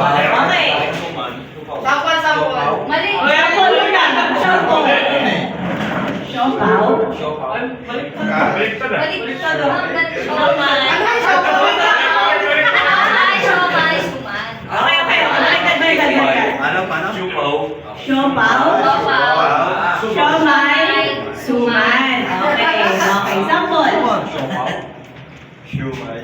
Okay. Sampol. Mali. Sampol yan. Sampol. Siopaw. Baliktad. Siomay. Ano yung sampol? Siomay, suman. Okay. Baliktad. Paano? Siopaw. Siopaw. Siomay. Suman. Okay. Sampol. Siumay.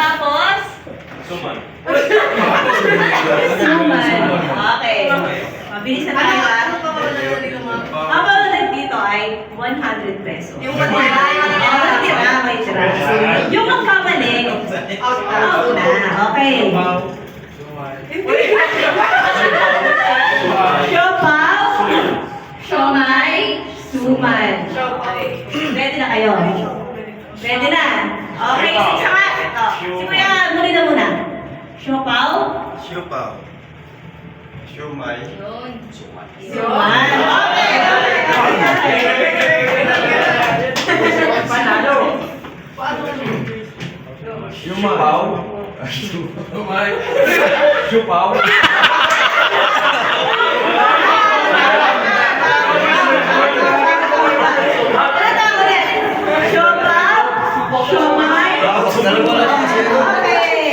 Tapos? Suman. Suman. Okay. Mabilis na tayo ha. Ang papalag dito ay 100 pesos. Yung Oh, may tira, may tira. Yung magkamali, out na. Okay. Siopaw. Siomay. Suman. Ready na kayo? Ready na? Okay, isa nga. Ito. Si Kuya, muli na muna. Siopaw. Siupaw. Siumay. Yun. Suman. Okay. Panalo. Siupaw. Siupaw.